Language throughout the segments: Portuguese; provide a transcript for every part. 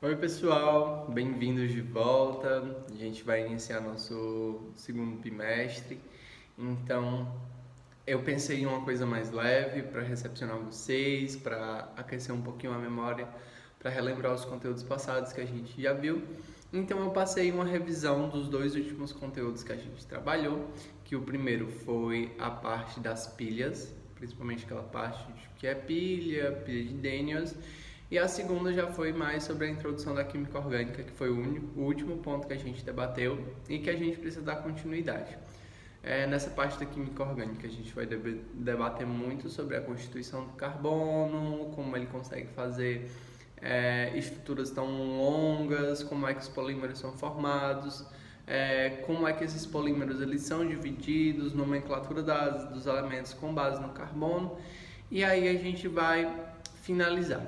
Oi pessoal, bem-vindos de volta. A gente vai iniciar nosso segundo bimestre. Então, eu pensei em uma coisa mais leve para recepcionar vocês, para aquecer um pouquinho a memória, para relembrar os conteúdos passados que a gente já viu. Então, eu passei uma revisão dos dois últimos conteúdos que a gente trabalhou, que o primeiro foi a parte das pilhas, principalmente aquela parte de que é pilha de Daniels. E a segunda já foi mais sobre a introdução da química orgânica, que foi o último ponto que a gente debateu e que a gente precisa dar continuidade. Nessa parte da química orgânica, a gente vai debater muito sobre a constituição do carbono, como ele consegue fazer estruturas tão longas, como é que os polímeros são formados, como é que esses polímeros eles são divididos, nomenclatura dos elementos com base no carbono, e aí a gente vai finalizar.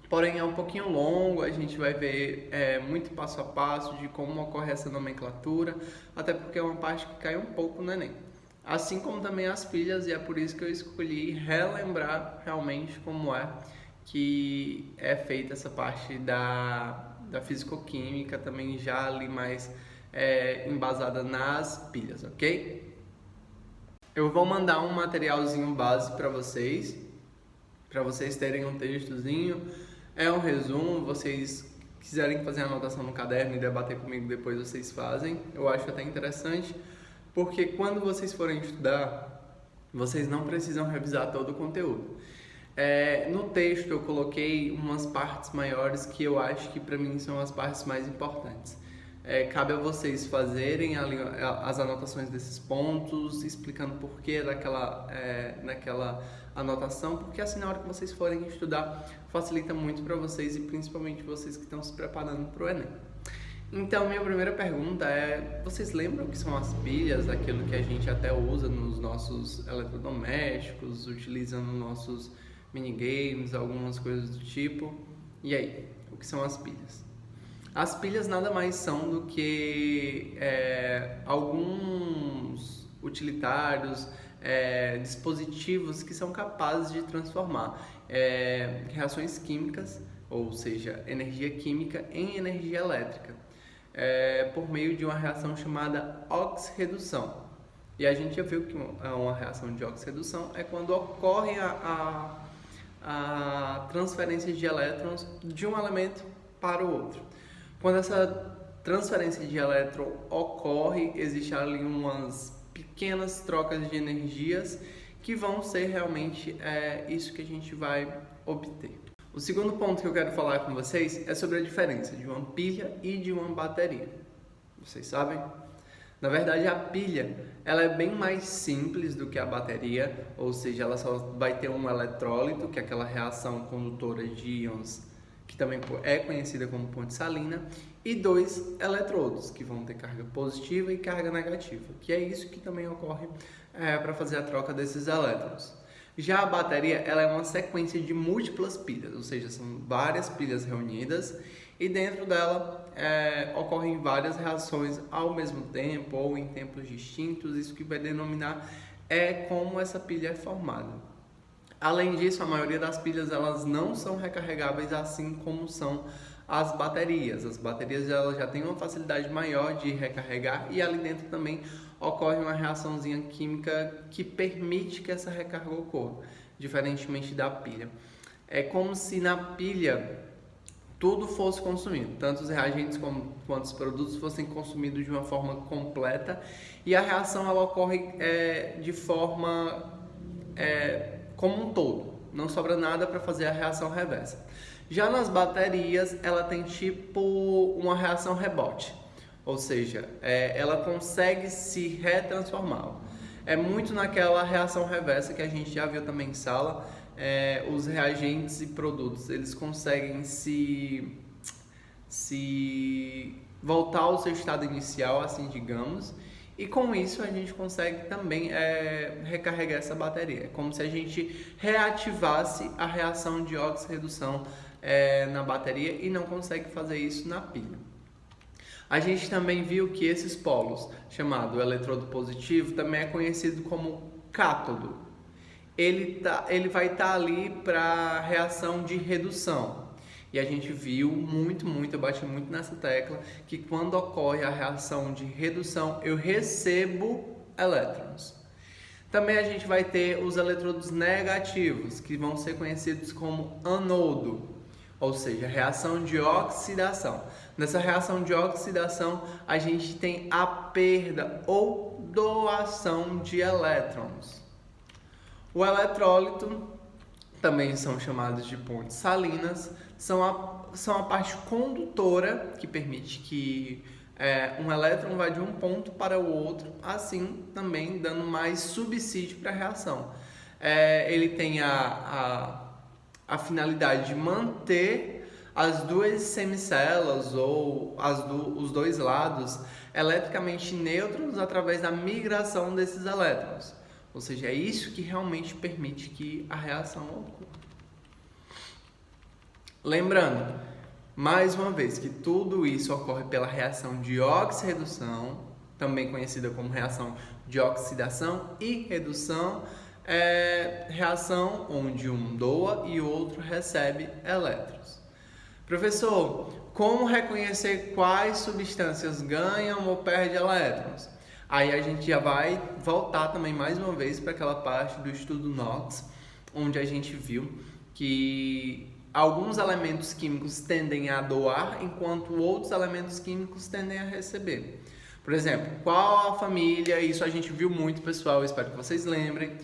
Porém, é um pouquinho longo, a gente vai ver muito passo a passo de como ocorre essa nomenclatura, até porque é uma parte que cai um pouco no Enem. Assim como também as pilhas, e é por isso que eu escolhi relembrar realmente como é que é feita essa parte da fisicoquímica, também já ali mais embasada nas pilhas, ok? Eu vou mandar um materialzinho base para vocês terem um textozinho. É um resumo, vocês quiserem fazer anotação no caderno e debater comigo depois, vocês fazem. Eu acho até interessante, porque quando vocês forem estudar, vocês não precisam revisar todo o conteúdo. No texto eu coloquei umas partes maiores que eu acho que para mim são as partes mais importantes. Cabe a vocês fazerem as anotações desses pontos, explicando por que naquela anotação, porque assim na hora que vocês forem estudar, facilita muito para vocês e principalmente vocês que estão se preparando para o Enem. Então, minha primeira pergunta é: vocês lembram o que são as pilhas, aquilo que a gente até usa nos nossos eletrodomésticos, utiliza nos nossos minigames, algumas coisas do tipo? E aí, o que são as pilhas? As pilhas nada mais são do que alguns utilitários, dispositivos que são capazes de transformar reações químicas, ou seja, energia química, em energia elétrica, por meio de uma reação chamada oxirredução. E a gente já viu que uma reação de oxirredução é quando ocorre a transferência de elétrons de um elemento para o outro. Quando essa transferência de elétron ocorre, existem ali umas pequenas trocas de energias que vão ser realmente isso que a gente vai obter. O segundo ponto que eu quero falar com vocês é sobre a diferença de uma pilha e de uma bateria. Vocês sabem? Na verdade, a pilha ela é bem mais simples do que a bateria, ou seja, ela só vai ter um eletrólito, que é aquela reação condutora de íons, que também é conhecida como ponte salina, e dois eletrodos, que vão ter carga positiva e carga negativa, que é isso que também ocorre para fazer a troca desses elétrons. Já a bateria ela é uma sequência de múltiplas pilhas, ou seja, são várias pilhas reunidas e dentro dela ocorrem várias reações ao mesmo tempo ou em tempos distintos, isso que vai denominar como essa pilha é formada. Além disso, a maioria das pilhas elas não são recarregáveis assim como são as baterias. As baterias elas já têm uma facilidade maior de recarregar e ali dentro também ocorre uma reaçãozinha química que permite que essa recarga ocorra, diferentemente da pilha. É como se na pilha tudo fosse consumido, tanto os reagentes quanto os produtos fossem consumidos de uma forma completa e a reação ela ocorre de forma como um todo, não sobra nada para fazer a reação reversa. Já nas baterias, ela tem tipo uma reação rebote, ou seja, ela consegue se retransformar. É muito naquela reação reversa que a gente já viu também em sala, os reagentes e produtos, eles conseguem se voltar ao seu estado inicial, assim digamos, e com isso a gente consegue também recarregar essa bateria. É como se a gente reativasse a reação de oxirredução na bateria e não consegue fazer isso na pilha. A gente também viu que esses polos, chamado eletrodo positivo, também é conhecido como cátodo. Ele vai estar ali para reação de redução. E a gente viu eu bati muito nessa tecla, que quando ocorre a reação de redução, eu recebo elétrons. Também a gente vai ter os eletrodos negativos, que vão ser conhecidos como anodo, ou seja, reação de oxidação. Nessa reação de oxidação, a gente tem a perda ou doação de elétrons. O eletrólito, também são chamados de pontes salinas, são a parte condutora que permite que um elétron vá de um ponto para o outro, assim também dando mais subsídio para a reação. Ele tem a finalidade de manter as duas semicelas ou os dois lados eletricamente neutros através da migração desses elétrons. Ou seja, é isso que realmente permite que a reação ocorra. Lembrando, mais uma vez, que tudo isso ocorre pela reação de oxirredução, também conhecida como reação de oxidação e redução, reação onde um doa e o outro recebe elétrons. Professor, como reconhecer quais substâncias ganham ou perdem elétrons? Aí a gente já vai voltar também mais uma vez para aquela parte do estudo NOx, onde a gente viu que alguns elementos químicos tendem a doar, enquanto outros elementos químicos tendem a receber. Por exemplo, qual a família, isso a gente viu muito, pessoal, espero que vocês lembrem,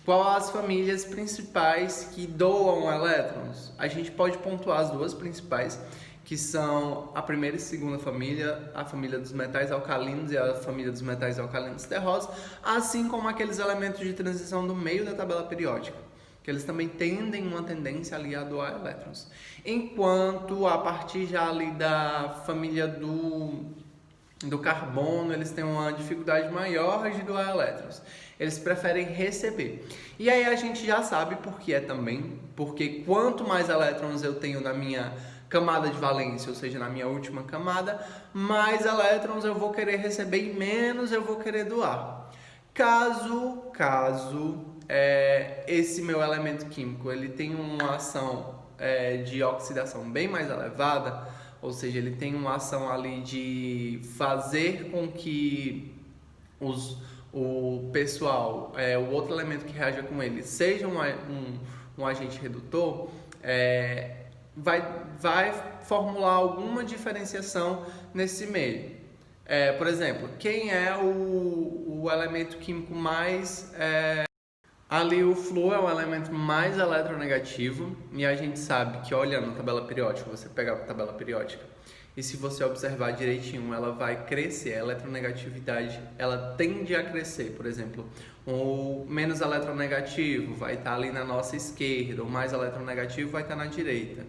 qual as famílias principais que doam elétrons? A gente pode pontuar as duas principais, que são a primeira e segunda família, a família dos metais alcalinos e a família dos metais alcalinos terrosos, assim como aqueles elementos de transição do meio da tabela periódica, que eles também tendem uma tendência ali a doar elétrons. Enquanto a partir já ali da família do carbono, eles têm uma dificuldade maior de doar elétrons. Eles preferem receber. E aí a gente já sabe por que é também, porque quanto mais elétrons eu tenho na minha camada de valência, ou seja, na minha última camada, mais elétrons eu vou querer receber e menos eu vou querer doar. Caso esse meu elemento químico ele tem uma ação de oxidação bem mais elevada, ou seja, ele tem uma ação ali de fazer com que o pessoal, o outro elemento que reaja com ele, seja um agente redutor, vai formular alguma diferenciação nesse meio. Por exemplo, quem é o elemento químico mais... Ali o flúor é o elemento mais eletronegativo e a gente sabe que olhando a tabela periódica, você pega a tabela periódica e se você observar direitinho, ela vai crescer, a eletronegatividade ela tende a crescer. Por exemplo, o menos eletronegativo vai estar ali na nossa esquerda, o mais eletronegativo vai estar na direita.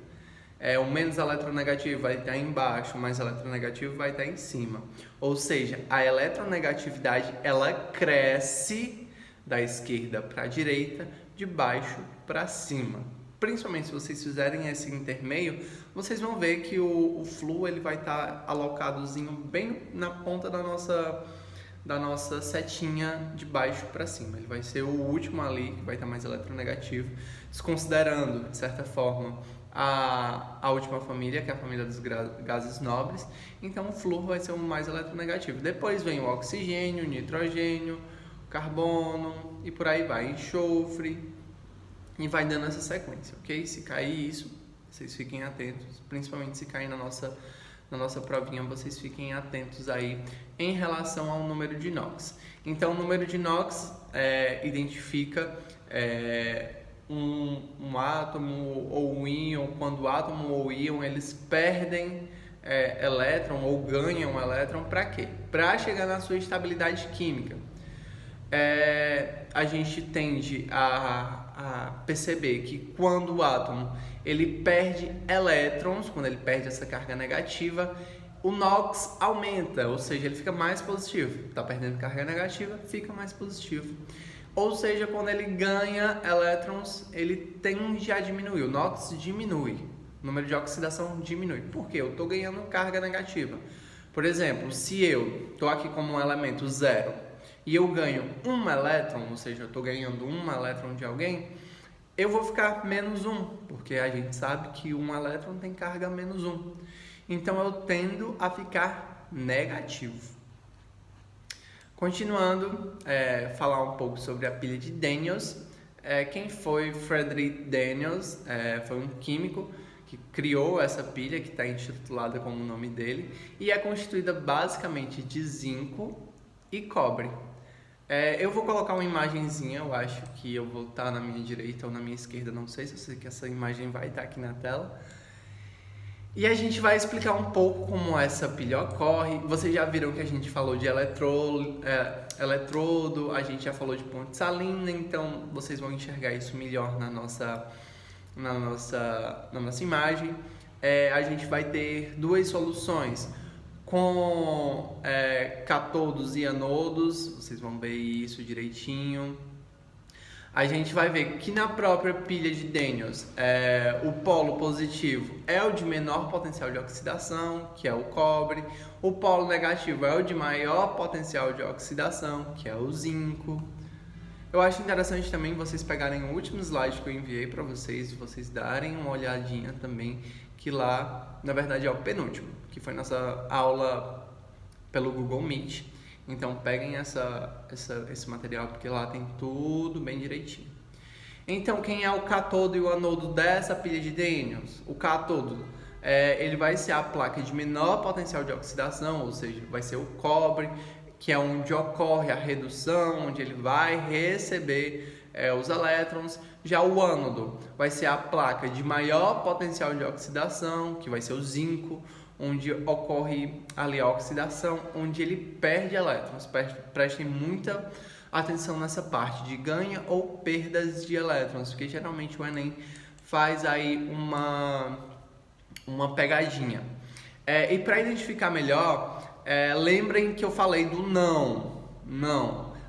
O menos eletronegativo vai estar embaixo, o mais eletronegativo vai estar em cima. Ou seja, a eletronegatividade ela cresce da esquerda para a direita, de baixo para cima. Principalmente se vocês fizerem esse intermeio, vocês vão ver que o flúor ele vai estar alocadozinho bem na ponta da nossa setinha de baixo para cima. Ele vai ser o último ali que vai estar mais eletronegativo, desconsiderando, de certa forma, a última família, que é a família dos gases nobres. Então o flúor vai ser o mais eletronegativo. Depois vem o oxigênio, o nitrogênio, carbono e por aí vai, enxofre, e vai dando essa sequência, ok? Se cair isso, vocês fiquem atentos, principalmente se cair na nossa provinha, vocês fiquem atentos aí em relação ao número de NOx. Então, o número de NOx identifica um átomo ou um íon. Quando o átomo ou o íon eles perdem elétron ou ganham elétron, para quê? Para chegar na sua estabilidade química. A gente tende a perceber que quando o átomo ele perde elétrons, quando ele perde essa carga negativa, o NOx aumenta, ou seja, ele fica mais positivo. Está perdendo carga negativa, fica mais positivo. Ou seja, quando ele ganha elétrons, ele tende a diminuir, o NOx diminui, o número de oxidação diminui. Por quê? Eu estou ganhando carga negativa. Por exemplo, se eu estou aqui como um elemento zero, e eu ganho um elétron, ou seja, eu estou ganhando um elétron de alguém, eu vou ficar -1, porque a gente sabe que um elétron tem carga -1. Então eu tendo a ficar negativo. Continuando, falar um pouco sobre a pilha de Daniels. Quem foi Frederick Daniels? Foi um químico que criou essa pilha, que está intitulada como o nome dele, e é constituída basicamente de zinco e cobre. Eu vou colocar uma imagenzinha, eu acho que eu vou estar na minha direita ou na minha esquerda, não sei se eu sei que essa imagem vai estar aqui na tela. E a gente vai explicar um pouco como essa pilha ocorre. Vocês já viram que a gente falou de eletrodo, a gente já falou de ponte salina, então vocês vão enxergar isso melhor na nossa imagem. A gente vai ter duas soluções com catodos e anodos, vocês vão ver isso direitinho. A gente vai ver que na própria pilha de Daniels, o polo positivo é o de menor potencial de oxidação, que é o cobre. O polo negativo é o de maior potencial de oxidação, que é o zinco. Eu acho interessante também vocês pegarem o último slide que eu enviei para vocês, vocês darem uma olhadinha também, que lá, na verdade, é o penúltimo, que foi nossa aula pelo Google Meet. Então peguem esse material, porque lá tem tudo bem direitinho. Então, quem é o catodo e o anodo dessa pilha de Daniels? O catodo, ele vai ser a placa de menor potencial de oxidação, ou seja, vai ser o cobre, que é onde ocorre a redução, onde ele vai receber os elétrons. Já o ânodo vai ser a placa de maior potencial de oxidação, que vai ser o zinco, onde ocorre ali a oxidação, onde ele perde elétrons. Prestem muita atenção nessa parte de ganha ou perdas de elétrons, porque geralmente o Enem faz aí uma pegadinha. E para identificar melhor, lembrem que eu falei do não,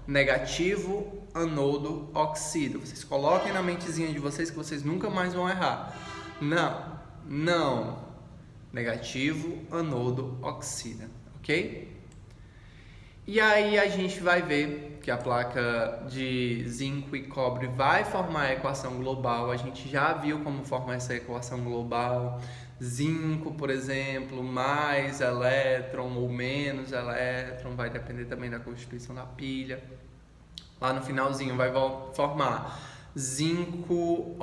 negativo, anodo, oxida. Vocês coloquem na mentezinha de vocês que vocês nunca mais vão errar. Não, negativo, anodo, oxida, ok? E aí a gente vai ver que a placa de zinco e cobre vai formar a equação global. A gente já viu como forma essa equação global. Zinco, por exemplo, mais elétron ou menos elétron, vai depender também da constituição da pilha. Lá no finalzinho vai formar zinco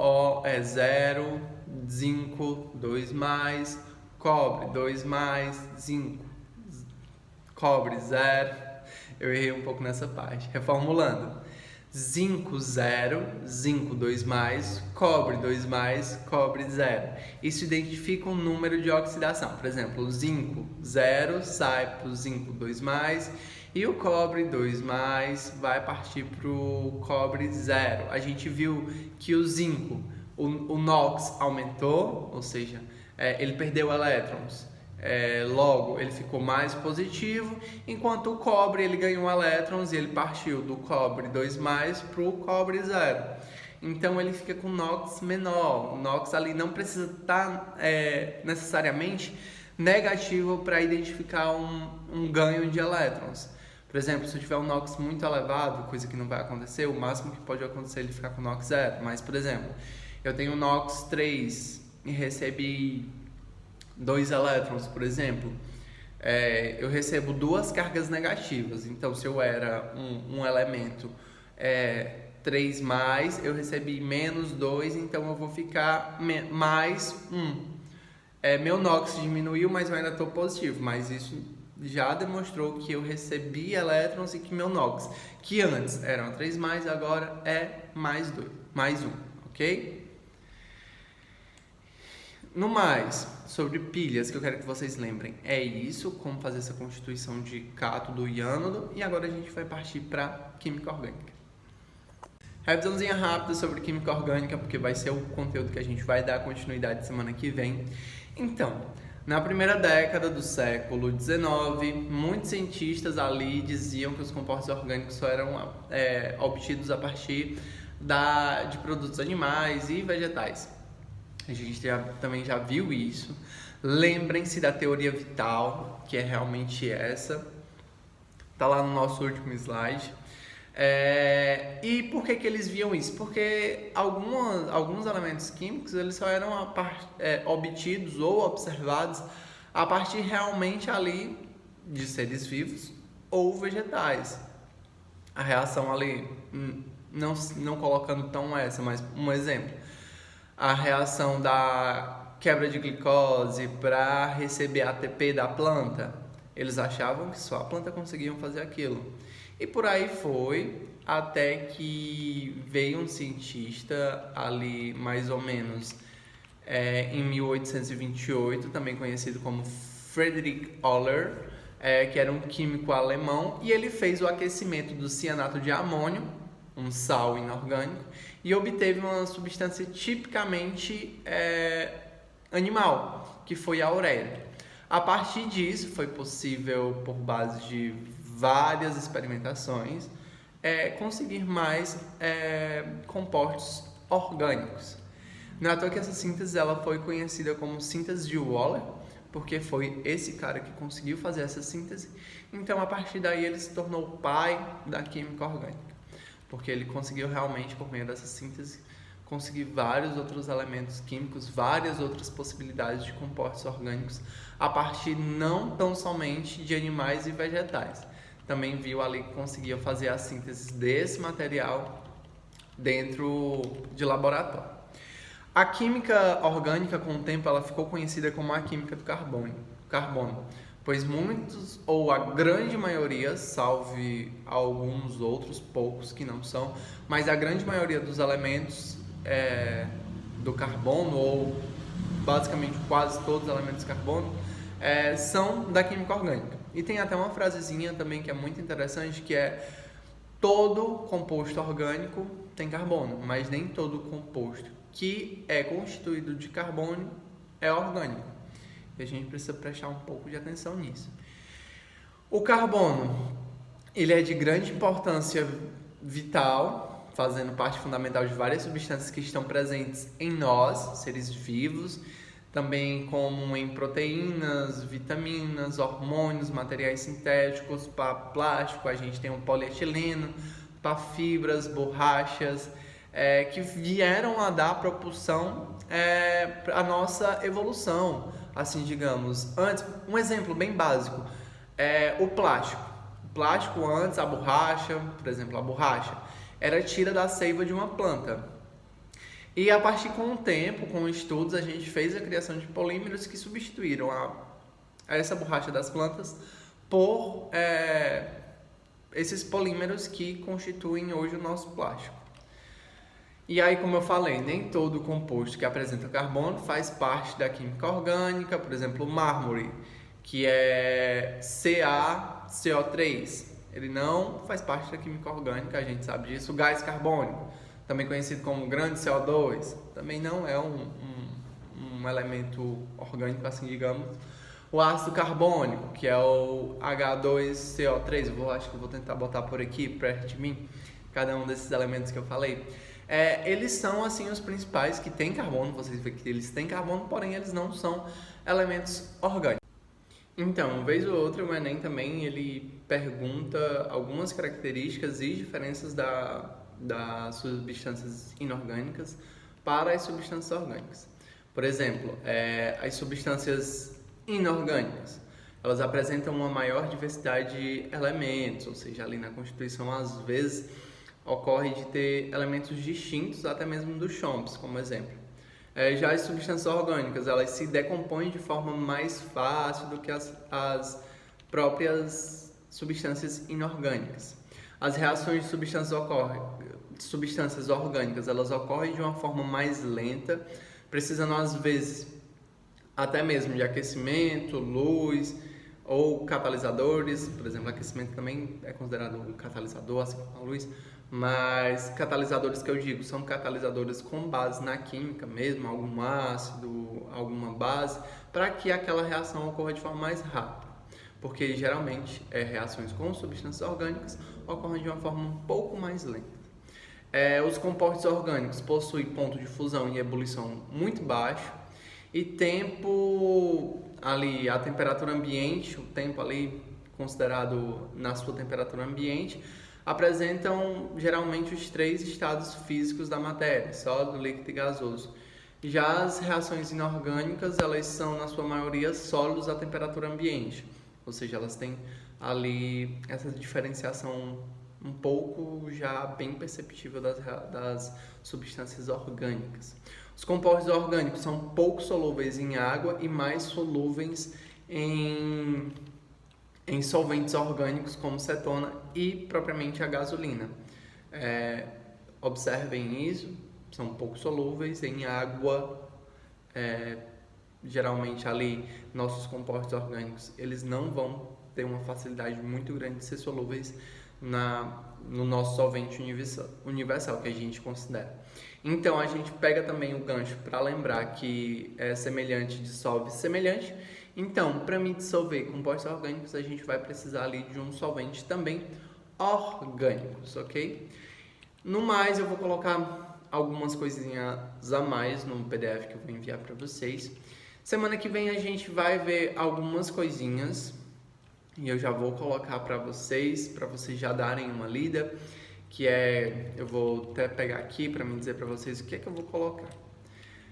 0, zinco 2+, cobre 2+, zinco, cobre 0. Eu errei um pouco nessa parte. Reformulando: zinco 0, zinco 2+, cobre 2+, cobre 0. Isso identifica um número de oxidação. Por exemplo, o zinco 0 sai para o zinco 2+, e o cobre 2+, vai partir para o cobre 0. A gente viu que o zinco, o NOx aumentou, ou seja, ele perdeu elétrons. Logo, ele ficou mais positivo, enquanto o cobre ele ganhou elétrons e ele partiu do cobre 2+ para o cobre 0. Então ele fica com NOx menor. O NOx ali não precisa estar necessariamente negativo para identificar um ganho de elétrons. Por exemplo, se eu tiver um NOx muito elevado, coisa que não vai acontecer, o máximo que pode acontecer é ele ficar com NOx 0. Mas, por exemplo, eu tenho NOx 3 e recebi 2 elétrons, por exemplo, eu recebo 2 cargas negativas. Então, se eu era um elemento 3+, eu recebi -2, então eu vou ficar mais 1. Meu NOx diminuiu, mas eu ainda estou positivo, mas isso já demonstrou que eu recebi elétrons e que meu NOx, que antes eram 3+, agora é mais 1, ok? No mais, sobre pilhas, que eu quero que vocês lembrem, é isso, como fazer essa constituição de cátodo e ânodo, e agora a gente vai partir para química orgânica. Revisãozinha rápida sobre química orgânica, porque vai ser o conteúdo que a gente vai dar continuidade semana que vem. Então, na primeira década do século XIX, muitos cientistas ali diziam que os compostos orgânicos só eram obtidos a partir de produtos animais e vegetais. A gente também já viu isso. Lembrem-se da teoria vital, que é realmente essa. Está lá no nosso último slide. E por que eles viam isso? Porque alguns elementos químicos eles só eram obtidos ou observados a partir realmente ali de seres vivos ou vegetais. A reação ali, não colocando tão essa, mas um exemplo. A reação da quebra de glicose para receber ATP da planta. Eles achavam que só a planta conseguia fazer aquilo. E por aí foi, até que veio um cientista ali, mais ou menos, em 1828, também conhecido como Friedrich Euler, que era um químico alemão, e ele fez o aquecimento do cianato de amônio, um sal inorgânico, e obteve uma substância tipicamente animal, que foi a ureia. A partir disso, foi possível, por base de várias experimentações, conseguir mais compostos orgânicos. Não é à toa que essa síntese ela foi conhecida como síntese de Euler, porque foi esse cara que conseguiu fazer essa síntese. Então, a partir daí, ele se tornou o pai da química orgânica, porque ele conseguiu realmente, por meio dessa síntese, conseguir vários outros elementos químicos, várias outras possibilidades de compostos orgânicos, a partir não tão somente de animais e vegetais. Também viu ali que conseguia fazer a síntese desse material dentro de laboratório. A química orgânica, com o tempo, ela ficou conhecida como a química do carbono, pois muitos, ou a grande maioria, salve alguns outros poucos que não são, mas a grande maioria dos elementos do carbono, ou basicamente quase todos os elementos de carbono, são da química orgânica. E tem até uma frasezinha também que é muito interessante, que é: todo composto orgânico tem carbono, mas nem todo composto que é constituído de carbono é orgânico. E a gente precisa prestar um pouco de atenção nisso. O carbono, ele é de grande importância vital, fazendo parte fundamental de várias substâncias que estão presentes em nós, seres vivos, também como em proteínas, vitaminas, hormônios, materiais sintéticos. Para plástico a gente tem o polietileno, para fibras, borrachas, que vieram a dar propulsão à nossa evolução, assim digamos. Antes, um exemplo bem básico, o plástico. O plástico antes, a borracha, por exemplo, a borracha, era tira da seiva de uma planta. E a partir com o tempo, com estudos, a gente fez a criação de polímeros que substituíram essa borracha das plantas por esses polímeros que constituem hoje o nosso plástico. E aí, como eu falei, nem todo composto que apresenta carbono faz parte da química orgânica. Por exemplo, o mármore, que é CaCO3, ele não faz parte da química orgânica, a gente sabe disso. O gás carbônico, também conhecido como grande CO2, também não é um elemento orgânico, assim digamos. O ácido carbônico, que é o H2CO3, acho que eu vou tentar botar por aqui, perto de mim, cada um desses elementos que eu falei. Eles são assim os principais que têm carbono. Vocês veem que eles têm carbono, porém eles não são elementos orgânicos. Então, uma vez ou outra, o Enem também ele pergunta algumas características e diferenças das substâncias inorgânicas para as substâncias orgânicas. Por exemplo, as substâncias inorgânicas, elas apresentam uma maior diversidade de elementos, ou seja, ali na constituição às vezes ocorre de ter elementos distintos até mesmo dos chomps, como exemplo. Já as substâncias orgânicas, elas se decompõem de forma mais fácil do que as próprias substâncias inorgânicas. As reações de substâncias orgânicas, elas ocorrem de uma forma mais lenta, precisando às vezes até mesmo de aquecimento, luz ou catalisadores. Por exemplo, aquecimento também é considerado um catalisador, assim como a luz. Mas catalisadores que eu digo são catalisadores com base na química mesmo, algum ácido, alguma base, para que aquela reação ocorra de forma mais rápida. Porque geralmente reações com substâncias orgânicas ocorrem de uma forma um pouco mais lenta. Os compostos orgânicos possuem ponto de fusão e ebulição muito baixo e tempo ali, a temperatura ambiente, o tempo ali considerado na sua temperatura ambiente, apresentam geralmente os três estados físicos da matéria, sólido, líquido e gasoso. Já as reações inorgânicas, elas são, na sua maioria, sólidos à temperatura ambiente, ou seja, elas têm ali essa diferenciação um pouco já bem perceptível das substâncias orgânicas. Os compostos orgânicos são pouco solúveis em água e mais solúveis em solventes orgânicos como cetona e propriamente a gasolina. Observem isso, são pouco solúveis em água. Geralmente ali nossos compostos orgânicos eles não vão ter uma facilidade muito grande de ser solúveis no nosso solvente universal que a gente considera. Então a gente pega também o gancho para lembrar que semelhante dissolve semelhante. Então, para me dissolver compostos orgânicos, a gente vai precisar ali de um solvente também orgânicos, ok? No mais, eu vou colocar algumas coisinhas a mais no PDF que eu vou enviar para vocês. Semana que vem a gente vai ver algumas coisinhas e eu já vou colocar para vocês já darem uma lida, eu vou até pegar aqui para me dizer para vocês o que é que eu vou colocar.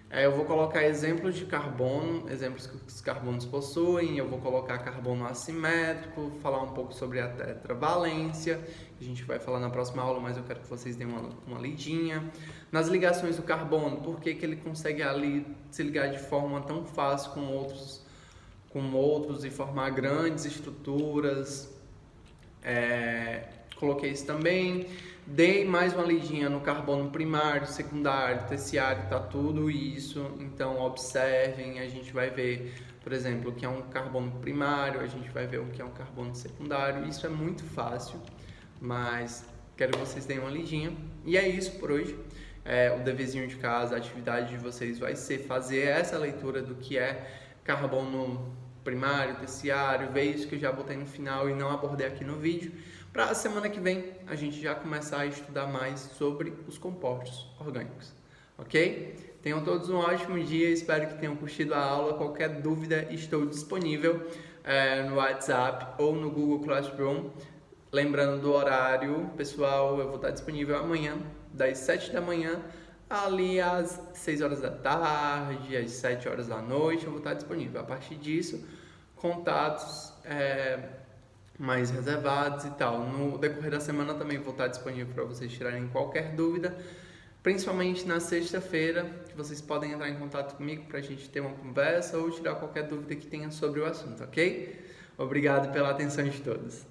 Eu vou colocar exemplos de carbono, exemplos que os carbonos possuem, eu vou colocar carbono assimétrico, falar um pouco sobre a tetravalência, a gente vai falar na próxima aula, mas eu quero que vocês deem uma lidinha. Nas ligações do carbono, por que ele consegue ali se ligar de forma tão fácil com outros e formar grandes estruturas. Coloquei isso também. Dei mais uma lidinha no carbono primário, secundário, terciário, tá tudo isso. Então observem, a gente vai ver, por exemplo, o que é um carbono primário, a gente vai ver o que é um carbono secundário. Isso é muito fácil, mas quero que vocês deem uma lidinha. E é isso por hoje. O deverzinho de casa, a atividade de vocês vai ser fazer essa leitura do que é carbono primário, terciário, ver isso que eu já botei no final e não abordei aqui no vídeo. Para a semana que vem a gente já começar a estudar mais sobre os compostos orgânicos, ok? Tenham todos um ótimo dia, espero que tenham curtido a aula. Qualquer dúvida estou disponível no WhatsApp ou no Google Classroom. Lembrando do horário, pessoal, eu vou estar disponível amanhã, das 7 da manhã ali às 6 horas da tarde, às 7 horas da noite, eu vou estar disponível. A partir disso, contatos mais reservados e tal. No decorrer da semana também vou estar disponível para vocês tirarem qualquer dúvida, principalmente na sexta-feira, que vocês podem entrar em contato comigo para a gente ter uma conversa ou tirar qualquer dúvida que tenha sobre o assunto, ok? Obrigado pela atenção de todos.